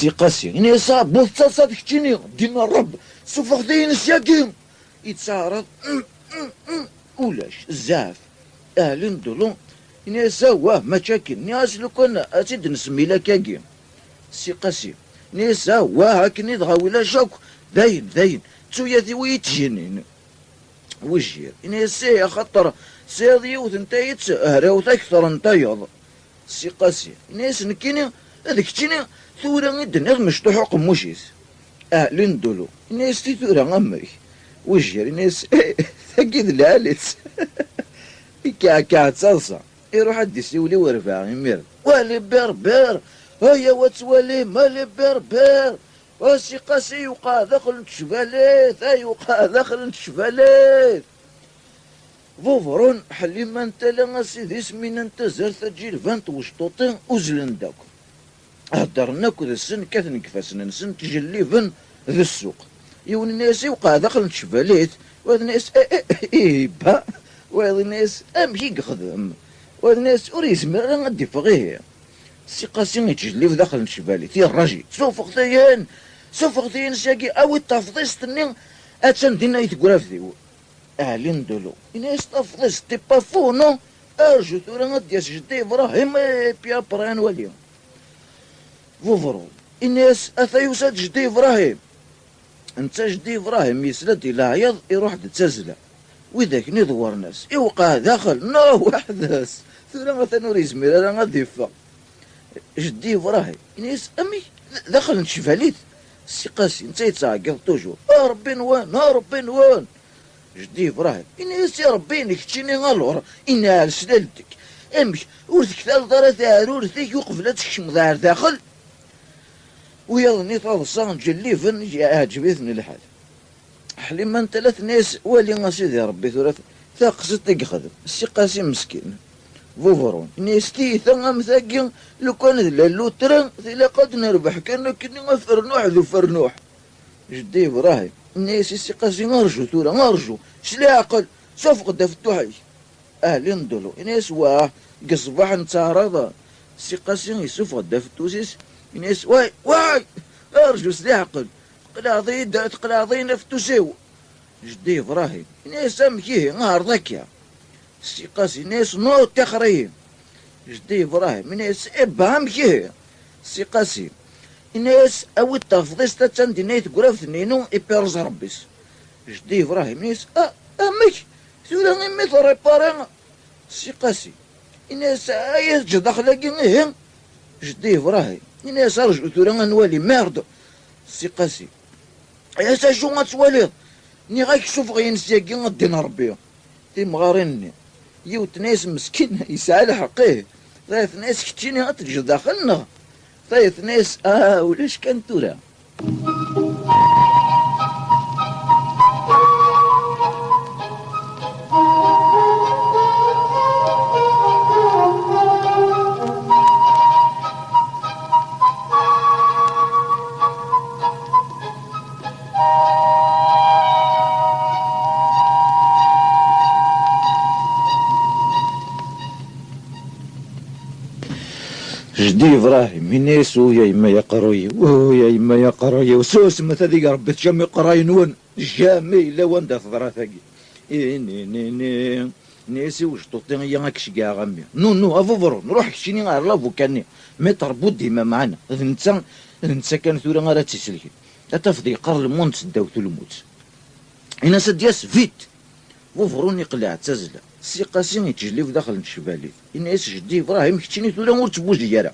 سي قاسي إني صاب بوث كتشيني ديما الرب سوفغ دين سياكين يتسارض ولاش زاف أهلين دولون إني سوا مشاكل ناس لو كان أسيد نسمي لك كاكي سي قاسي إني سوا هاكني دغاولا شاك داين تسويا ويتجنين وجير إني سي خطر سي يوث انت يتسهراوث أكثر انت يض سي قاسي إني سنكيني هذاك تشيني ثورة غدنا مشطوح قموشيس أهلين دولو إني ستي ثورة غمك وجير إني ثقيد العاليس كاع تصلصة يروح عدي سيولي ورفع يمير والي بربر هيا وتولي مالي بربر وسي قاسي يوقع داخل نتشفاليت يوقع داخل نتشفاليت فوفرون حلي ما انت لا سيدي سمين انت زرت تجي الفانت وشطوطين وزلن داكو هدرناكو ذا السن كاثن كفاسنا نسن تجلي فن ذا السوق يون الناس يوقع داخل نتشفاليت وهذا الناس با وهذا الناس امشي يخدم وهذا الناس وريس مرة غادي فغيه سي قاسي يتجلي في داخل نتشفاليت يا الراجل سوفغ ثيان ساقي او التفضيست نين اتسن دينا يتقراف ذيو أهلين دولو إناس تفضيست تي با فو نو ارجو ثورا غادي جدي إبراهيم بيا بران واليوم فوفرو الناس أثايوسات جدي إبراهيم انت جدي إبراهيم يسلد إلى عياض يروح تتزلع وذاك ندور ناس يوقع داخل نو وحدث ثورا مثلا ريزمير أنا غادي يفا جدي إبراهيم الناس أمي داخل نشفاليت سي قاسي انت يتعاقب توجور ربي نوان جدي إبراهيم الناس يا ربي نكتشيني غالور إني على سلالتك امش ورثك ثالث ثلاثة ورثك يوقف لا تكشم ظهر داخل ويلا تغصان جلي فن عجبتني الحال حلي ما انت ثلاث ناس والي سيدي ربي ثلاث ثاقصتك يخدم السي قاسم مسكين فوفرون ناس تي ثم ثاقين لو كان لو ترى لا قد نربح كان كني فرنوح ذو فرنوح جدي إبراهيم الناس السي قاسم ارجو ثورة ارجو شلا عقل سوف قد فتوحي اهلين دولو ناس واه قصباح نتعرض السي قاسم يسوف قد فتوسيس الناس واي ارجو سلاح عقل تقلاضي نفتوسيو جدي إبراهيم الناس امكيه نهار ذاكيا السي قاسم الناس نو تخريم جدي إبراهيم الناس ابهم كيه السي قاسم الناس او التفضيس تاتسان نايت قراف نينو ابيرز ربيس جدي إبراهيم الناس امك ثورا غيمي تريباري السي قاسم الناس يسجد اخلاقي جدي إبراهيم الناس ارجو ثورا نوالي ميرد السي قاسم يا شو غتواليض ني غيكشوف غينسياكي غدينا ربي تي مغاريني يوت ناس مسكين يسعى لحقيه ثلاث ناس كتيني غتجي داخلنا ثلاث ناس ولاش كان تورا جدي إبراهيم من يسو يا إما يا قروي يا إما يا قروي وسوس مثلا ربي تجمي قراي نون جامي لا وان دافضرا ثاقي ني نيسي وش توطين يا غاكش كاع غامي نو افوفرو نروح كشيني غير لافو كاني متر بود ديما معنا نتا كان ثورا غير تيسلكي تفضي قر المونت داوت الموت هنا سدياس فيت فوفروني يقلع تزلا السي قاسم يتجلي في داخل الشبالي الناس جدي إبراهيم كتشيني ثورا مور تبوزيارا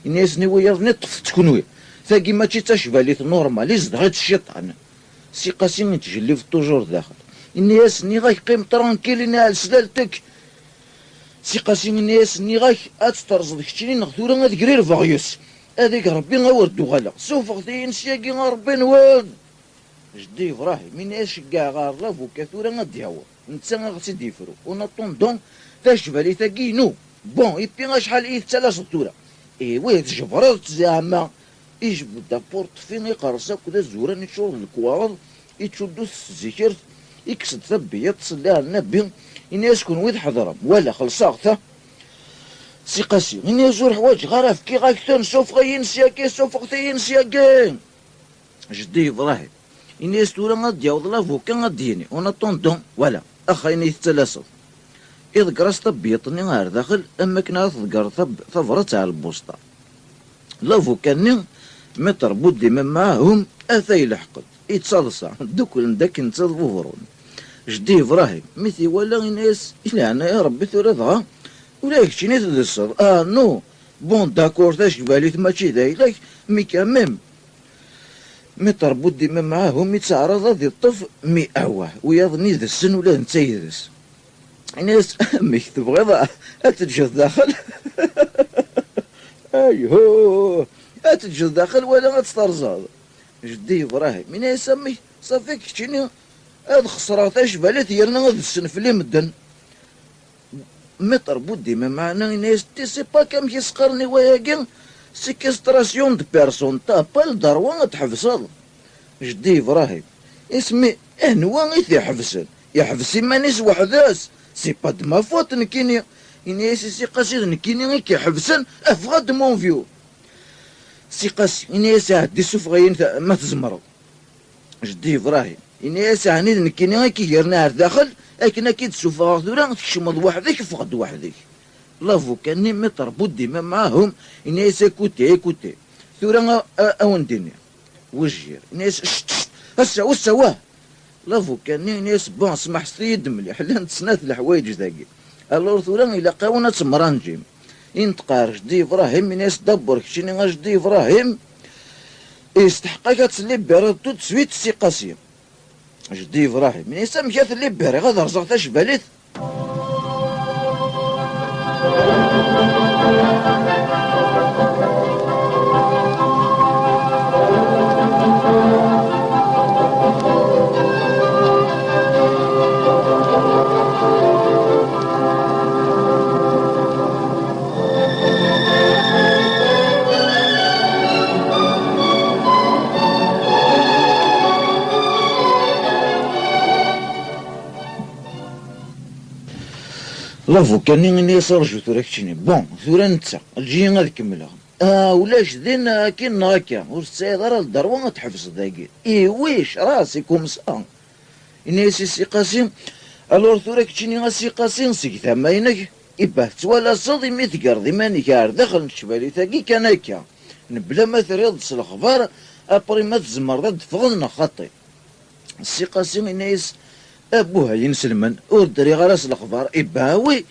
الناس نويا نطف تكونوي ثاقي ماشي تشبالي نورمال يزدغيت الشيطان السي قاسم يتجلي في توجور داخل الناس ني غيقيم ترانكيلين على سلالتك سي قاسم الناس ني غاك اتسترزد كتشيني نغثورا غاد كرير فاغيوس هذيك ربي غوردو غالا سوف غدي نسياكي ربي نواد جدي إبراهيم الناس كاع غار لافو كثورا غادي هوا نتا غاسي يفرو ونطون دون تشبالي ثاقي نو بون يبي شحال ثلاث سطورة ويه تجبرت زعما يجبد دابورت فين يقرصك ودا زوران يشور الكوارض يتشدو الزكر يكسد ثبي يتصل على النبي الناس كون ويد حضرهم ولا خلصاغ سي قاسي إني زور حوايج غرف كي غاكتن سوف غينسيا كي سوف غتينسيا كي جدي إبراهيم إني استورا غادي يعوض لافوكا غادي يني وأنا طوندون ولا أخا إني تتلاسط إذ قراص طبيطني غير داخل أما كنا تذكر ثفرة على البوسطة لافوكاني متر بودي من معاهم أثاي لحقد يتصلصع دوك داك نتظفرون جدي إبراهيم مثي ولا الناس إلا أنا يا ربي ثلاثة ولا يكشيني تدسر نو بون داكور تاش بالي ماشي دايلك مي كاميم متر بودي من معاهم يتعرض هذه الطف مي أواه ويظني ذا السن ولا نتا يدس الناس مي تبغي أتجد داخل أيهو أتجد داخل ولا غتسترزاض جدي إبراهيم من يسمي صافيك كشيني هاد خسراتاش بالات يرنا هاد السنفلي مدن متر بودي ما معنا الناس تي سي با كام يسقرني وياكين سيكستراسيون دو بيرسون تا با الدروان تحفصل جدي إبراهيم اسمي انوا غيث يحفسن يحفسي مانيس وحداس سي با دو ما فوت نكيني إني سي قاسي نكيني غير كيحفسن افغا دو مون فيو سي قاسي إني ساعد دي سوف غاين ما تزمرو جدي إبراهيم إني ساعني نكيني غير كي يرنا داخل لكن أكيد سوف غاثورا تكشمض وحدك فقد وحدك لافو كاني متر بودي ما معاهم إني ساكوتي كوتي ثورا أونديني وجير ناس هسا واه لافو كاني ناس بون سمح سيد مليح لان تسنات الحوايج ذاكي الور ثورا إلا قاونا تمرانجيم ينتقار جدي إبراهيم ناس دبر كشيني غا جدي إبراهيم يستحقك تسلي بيرد تو تسويت سي قاسيم جدي إبراهيم من يسام جات اللي باري غاد رزقتاش باليت لافو كاني غني يسرجو ثورا كشيني بون ثورا نتا الجي غادي كملها ولاش دين كاين هكا والسيد راه الدروه تحفظ ذاكي ويش راسي كومسا إني سي قاسم الور ثورا كشيني غا سي قاسم سي ثماينك إباه توالا صدي مي تقرضي ماني كار داخل نشبالي ثاكي كان هكا بلا ما تريض الأخبار أبري ما تزمر ذا تفغلنا خطي سي قاسم إنيس أبوها ينسلمن ودري غراس الأخبار إباوي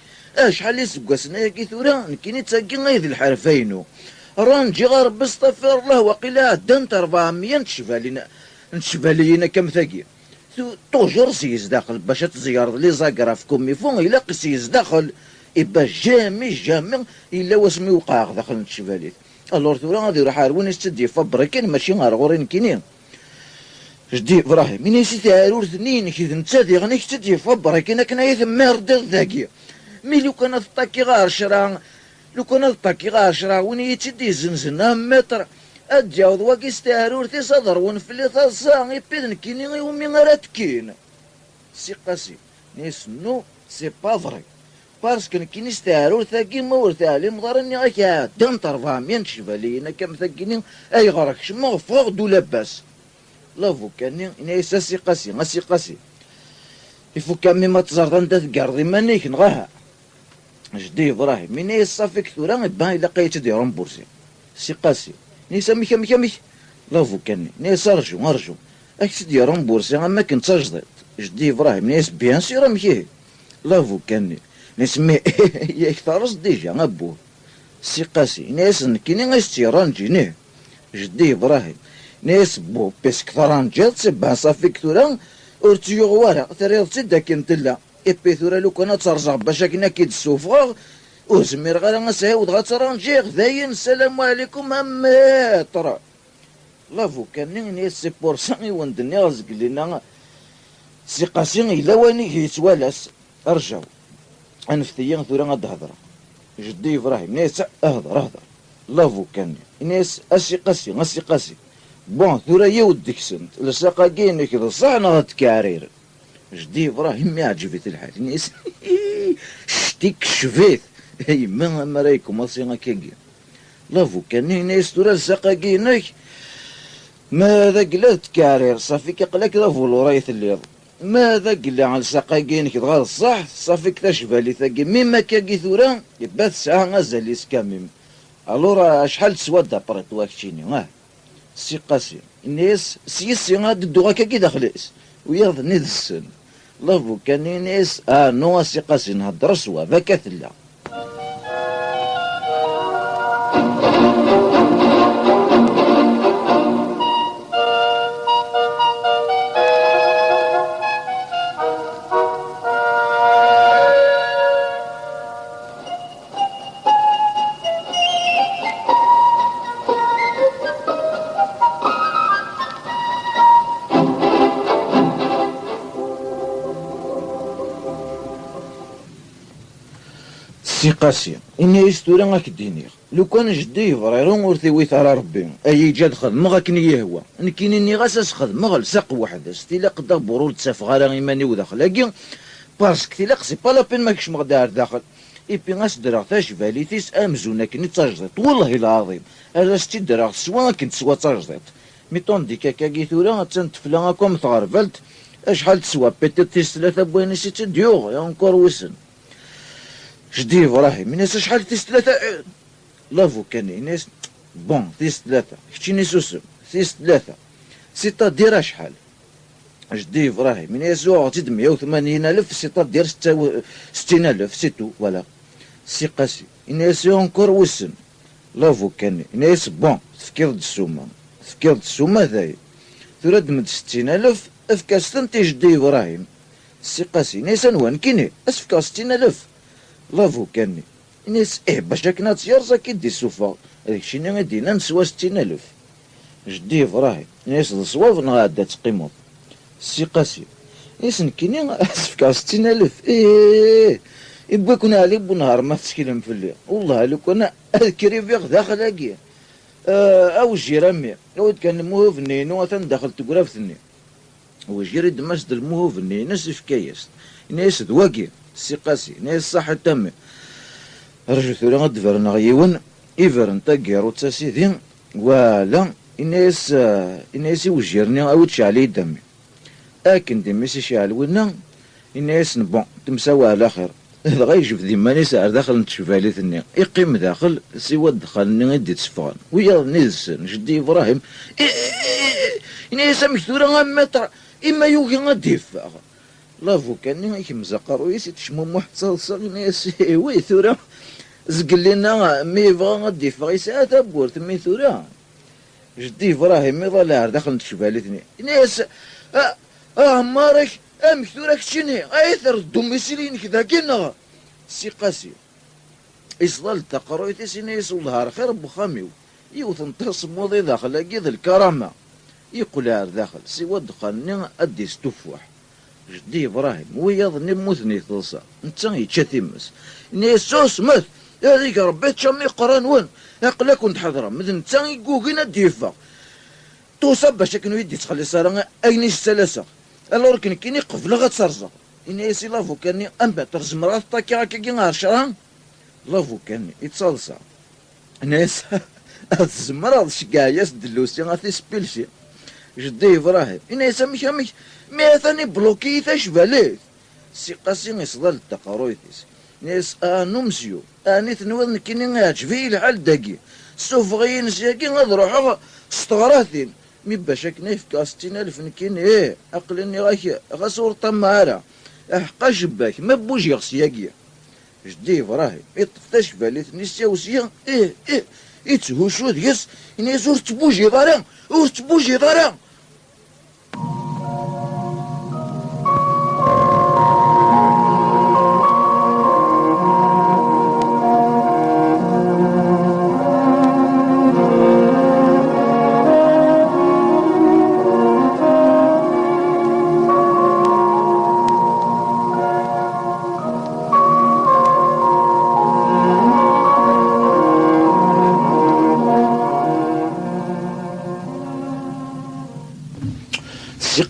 شحال يسقاسنا ياكي ثورا نكيني تساقي غايد الحرفينو رانجي غير بستغفر الله وقيلا دنت 400 نشفالينا كم ثاقي توجر سيز داخل باش تزيار لي زاكرا في كومي فون إلا سيز داخل إبا جامي إلا واسمي وقع داخل نشفاليت الور ثورا غادي يروح عارون يستدي فبركين ماشي غير غورين كينين جدي إبراهيم من يسيتي عارور ثنين كي نتادي غني كتدي فبرا كينا كنا يثمر ذاكي مي لو كان طاكي غار شرا لو كان طاكي غار شرا وني يتدي زنزنا متر أتجاوز واكي عارور تي صدر ونفلي ثاصا يبيدن كيني يومي غير تكين سي قاسي نيس نو سي با فري باسكو كيني عارور ثاكي مورث علي مضرني غاكي دنت 400 شبالينا كم ثاكيني أي غرك شمو فوق دو لاباس لافو كاني إني سي قاسي غاسي قاسي يفو كامي ما تزرد انت تقرضي مانيك نغاها جدي إبراهيم من صافيك ثورا بان إلا قايت دي رومبورسي سي قاسي ني سامي كامي لافو كاني ني ارجو اك تدي رومبورسي اما كنت تجدد جدي إبراهيم نيس بيان سير مكيه لافو كاني نسمي ياك ترص ديجا ابوه سي قاسي نيس نكيني غاستي رانجي جدي إبراهيم ناس بو بس كثران جات سبها صافيك ثورا ورتيو غوارا تريض تدا كنتلا إبي ثورا لو كانت ترجع باش كنا كيد السوفغ وزمير غير غنساود غترانجي غداين السلام عليكم ترى لافو كان ناس سي بورسان يوندني رزق لينا سي قاسين إلا واني يتوالس رجعو انفتيان ثورا غتهضر جدي إبراهيم ناس اهضر لافو كان ناس اسي قاسي بون ثورا يودك سنت لساقا كاين كذا صح نغد كارير جدي إبراهيم ما عجبت الحال ناس شتيك شفيت اي ما رايكم اصيغا كاكي لافو كان ناس ترى ساقاكينك ماذا قلت كارير صافي كيقلك لافو لورايث الليض ماذا قلنا على ساقاكينك تغار الصح صافي كتشف لي ثاقي مما كاكي ثورا يبات ساعة غازال يسكاميم الورا شحال تسوى دابريت واكشيني سي قاسي الناس سيسي غاد دوغا كاكي داخليس وياض نيد السن لافو كان ناس نو سي قاسي نهضر سوا فاكا ثلا سي قاسي إني يستورا غاك دينيغ لو كان جدي يفريرون ورثي ويثار ربي أي جاد خدمة غاكني يهوى نكيني غاس خدمة لساق واحد ستيلا قدا برور تسافغ على إيماني وداخل لكن باسك تيلاق سي با لابين ماكش مغدار داخل إيبي غاس دراغ تاش باليتيس أمزونا كني تاجدت والله العظيم هذا ستي دراغ سوا كنت سوا تاجدت ميطون ديكا كاكي ثورا تنتفلا كوم تغربلت أشحال تسوا بيتيت تيس ثلاثة بوين سي تديوغ يا انكور وسن جدي ابراهيم الناس شحال تيس ثلاثة لافو كان ناس بون تيس ثلاثة كتشيني سوسم تيس ثلاثة سيتا دير شحال جدي ابراهيم الناس عطيت 180,000 سيتا دير 60,000 سيتو فوالا سي قاسي الناس اونكور وسن لافو كان الناس بون تفكير السومة ذاي ترد من 60,000 افكاستن تي جدي ابراهيم سي قاسي الناس نوان كيني اسفكا 60,000 لافو كاني الناس باش راكنا تيرزا كيدي السوفا هذاك الشيء اللي غادينا نسوا 60,000 جدي ابراهيم الناس الصواب غادا تقيمو سي قاسي الناس نكيني اسفكا 60,000 يبغى كنا علي بنهار ما تسكلم في الليل والله لو كنا الكريفيغ داخل هاكي او جيرامي لو كان الموهوف نينو داخل تقرافتني هو جيري دمشق الموهوف ناس فكايست الناس دواكي سي قاسي ناس صح تامي رجل ثوري غاد فرنا غيون إيفرن تاكيرو تاسيدين ولا الناس يوجيرني أو تشعلي دمي أكن دمي سيشعل ونا الناس نبون تمساوى على خير هذا غيجي في ذماني ساعة داخل نتشفالي ثني يقيم داخل سوى دخلني غادي تسفغان ويا نيزن جدي إبراهيم الناس مكثورة غامتر إما يوكي غادي يفاغ لافو كان يكمزقر ويسي تشمو محتصل ناس وي ثورة زقلنا ميفا غادي يفاغ ساعة تابورت مي ثورة جدي إبراهيم يضل داخل نتشفالي ثني ناس مارك مكثورة كتشيني ايثر الدوميسيلين كذا كنا سي قاسي إصلال تقرويتي سينا يسولها خير بخاميو يوثن تصموضي داخل أكيد الكرامة يقول داخل سوى دخلني أدي ستفوح جدي إبراهيم ويظني موثني ثلصا نتا يتشاتيمس نيسوس مث هذيك ربيت شامي قران وين يقول كنت حضرة مثل نتا يقوكينا ديفا توصب باش كانوا يدي تخلي صار أيني السلاسة الور كني قبل غتسرزق إني سي لافو كاني أنبا ترز مرات طاكي هكا كي غارشرا لافو كاني يتصلصا ناس الزمرة شكاياس دلوسي غاتي سبيلشي جدي إبراهيم إني سامي مي ثاني بلوكي تشباليت سي قاسي يصدر التقارويتيس ناس نمسيو اني تنوض كيني عجبي الحال داكي سوفغيين سياكي غادروحو ستغراثين مي باش كنا في 60,000 نكين عقلني غاسور طمارة حقا شباك ما بوجي غسياكيا جدي إبراهيم يطفتش بالي نسيا وسيا يتهوشو ديس إني زور تبوجي ضارا تبوجي ضارا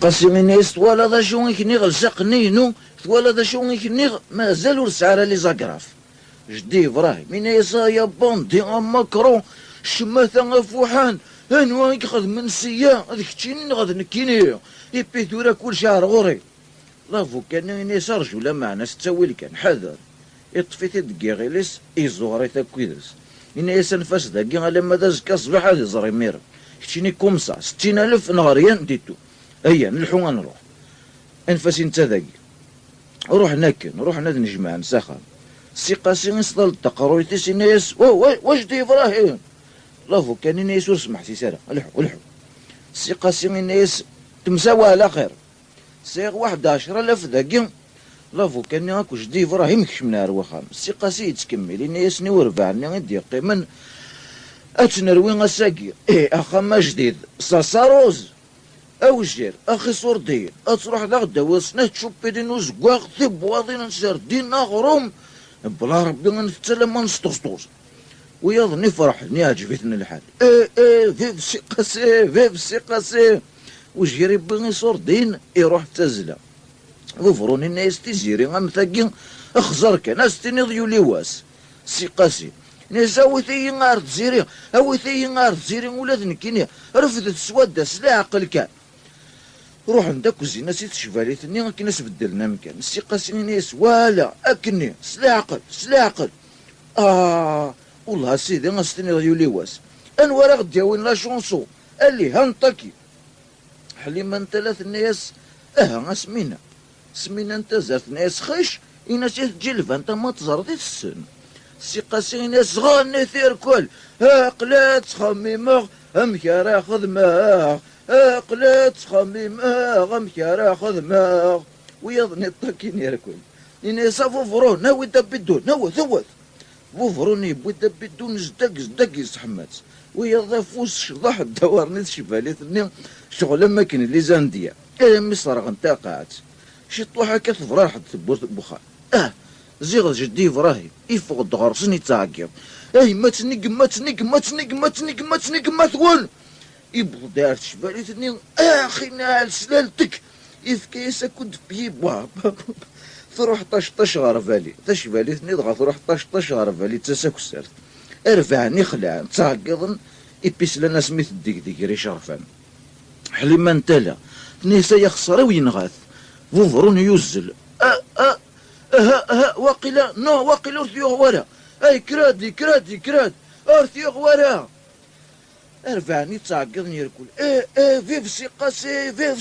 قاسي ناس ثوالا ذا شو يكنيغ لساق نينو ثوالا ذا شو يكنيغ مازال ور سعر لي زاكراف جدي إبراهيم من يسا يا بوندي ماكرون شماثا غفوحان انوا يخذ من سيا هذيك تشين غاد نكيني يبي ثورا كل شهر غوري لافو كان يسا رجولا معنا ستاويل كان حذر يطفي تدقي غيليس يزوري تاكويدس إن يسا نفاس داكي على مدى زكا صباح هذي زري مير كتشيني كومسا 60,000 نهاريان ديتو هيا نلحو غنروح انفاس انت ذاكي روح ناكن روح ناد نجمع نسخن سي قاسم يصدر التقرويتي سي ناس واش دي إبراهيم لافو كان الناس ورسمح سي سارة الحو سي قاسم الناس تمساوى على خير سيغ 11,000 ذاكي لافو كان هاكو جدي إبراهيم كشمنا رواخام سي قاسي يتكمل الناس ني وربعني غيدي قيمن اتنروي غساكي اخا جديد صاصاروز او جير اخي صوردين اتروح ذا غدا وسنه تشوف بيدين وزقواغ ثب واضين نسردين غروم بلا ربي غنفتل ما نسطوسطوس ويظني فرحني عجبتني الحال فيف سي قاسي فيف سي قاسي وجيري بغي صوردين يروح تزلا وفروني الناس تيزيري غمثاكي اخزر كان استني ضيولي واس سي قاسي ناس اوثي غار تزيري اوثي غار تزيري ولاد نكيني رفدت سوادة سلا عقل كان روح عندك وزينة سي تشفالي ثني كي ناس بدلنا مكان سي قاسيني ناس ولا اكني سلا عقل والله سيدي غاستني ريولي واس انوار غداوين لا شونسو قال لي هانطاكي حليما انت ثلاث ناس سمينا انت زرت ناس خش انا سي تجلفا انت ما تزردي السن سي قاسيني ناس غاني ثير كل قلات خميمه امكار اخذ ماغ قلات خميمه امكار اخذ ماغ ويظني الطاكين يركل إني صافو فرون ناوي دبدون ناوي ثوث وفروني بوي دبدون زدق يسحمات ويضافوس شضح الدوار نيت شفاليتني شغل ما كان لي زانديا مصر غنتاقعت شي طوحه كثفرا حد ثبوت بخار زيغ جدي إبراهيم يفقد غرسني تعقب ما تنق ما ثول يبغى دار شفاليتني اخي نال سلالتك يفكيسا كنت بيبوا تروح طش غرفالي تشفالي ثني ضغط تروح طش غرفالي تساك سرت ارفعني خلع تعقضن يبيس لنا سميت الديك ريش رفان حليما انتلا نيسا يخسر وينغاث فوفرون يوزل واقيلا واقيلا ارثيو ورا اي كراد ارثيو ورا ارفعني تعقضني يركل فيف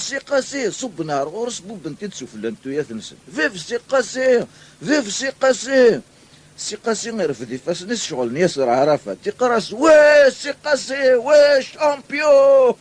سي قاسي صب نهار غورس بو بنتي تسفل انتو يا تنسل فيف سي قاسي غير في فاس نس شغل ياسر عرفات تقراس واش سي قاسي واش امبيو